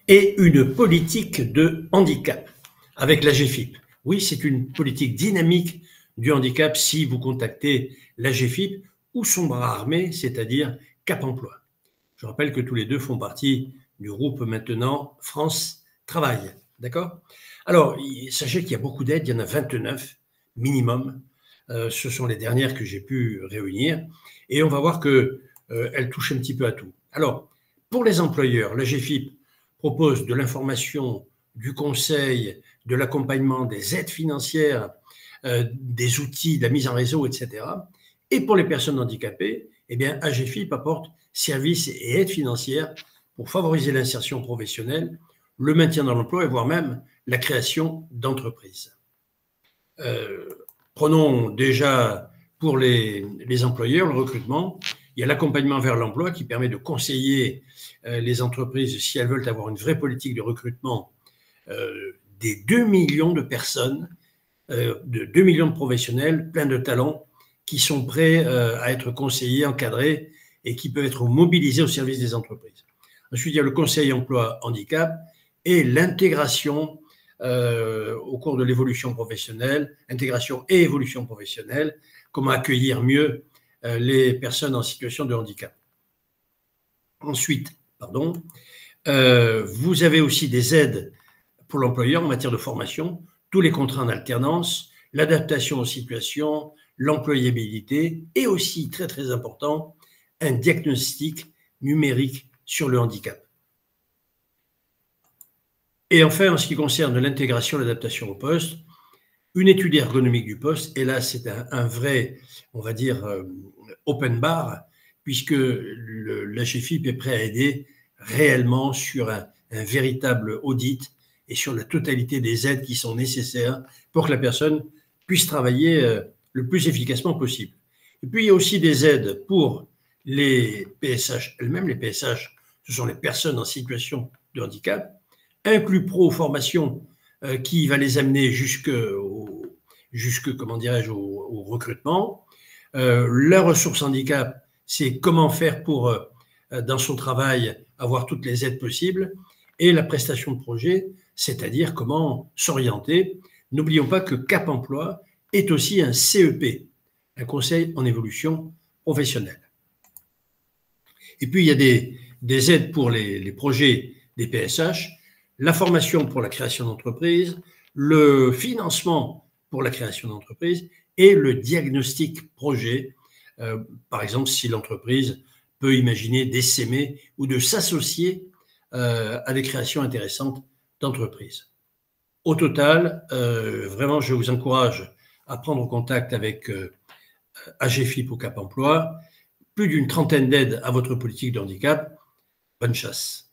et une politique de handicap avec l'AGEFIP. Oui, c'est une politique dynamique du handicap si vous contactez l'AGEFIP ou son bras armé, c'est-à-dire Cap Emploi. Je rappelle que tous les deux font partie du groupe maintenant France Travail. D'accord? Alors, sachez qu'il y a beaucoup d'aides, il y en a 29 minimum. Ce sont les dernières que j'ai pu réunir. Et on va voir qu'elles touchent un petit peu à tout. Alors, pour les employeurs, l'AGEFIP propose de l'information, du conseil, de l'accompagnement, des aides financières, des outils, de la mise en réseau, etc. Et pour les personnes handicapées, eh bien, AGEFIP apporte services et aides financières pour favoriser l'insertion professionnelle, le maintien dans l'emploi et voire même la création d'entreprises. Prenons déjà pour les employeurs le recrutement. Il y a l'accompagnement vers l'emploi qui permet de conseiller les entreprises si elles veulent avoir une vraie politique de recrutement des 2 millions de personnes, de 2 millions de professionnels pleins de talents qui sont prêts à être conseillés, encadrés et qui peuvent être mobilisés au service des entreprises. Ensuite, il y a le conseil emploi handicap et l'intégration au cours de l'évolution professionnelle, intégration et évolution professionnelle, comment accueillir mieux les personnes en situation de handicap. Ensuite, vous avez aussi des aides pour l'employeur en matière de formation, tous les contrats en alternance, l'adaptation aux situations, l'employabilité et aussi, très très important, un diagnostic numérique sur le handicap. Et enfin, en ce qui concerne l'intégration et l'adaptation au poste, une étude ergonomique du poste, et là c'est un vrai, on va dire, open bar, puisque l'AGEFIP est prêt à aider réellement sur un véritable audit et sur la totalité des aides qui sont nécessaires pour que la personne puisse travailler le plus efficacement possible. Et puis il y a aussi des aides pour les PSH elles-mêmes. Les PSH, ce sont les personnes en situation de handicap, inclus pro formation qui va les amener comment dirais-je, au recrutement. La ressource handicap, c'est comment faire pour, dans son travail, avoir toutes les aides possibles. Et la prestation de projet, c'est-à-dire comment s'orienter. N'oublions pas que Cap Emploi est aussi un CEP, un conseil en évolution professionnelle. Et puis, il y a des aides pour les projets des PSH, la formation pour la création d'entreprise, le financement pour la création d'entreprise et le diagnostic projet. Par exemple, si l'entreprise peut imaginer d'essaimer ou de s'associer à des créations intéressantes d'entreprises. Au total, vraiment, je vous encourage à prendre contact avec AGEFIP ou Cap Emploi, plus d'une trentaine d'aides à votre politique de handicap. Bonne chasse.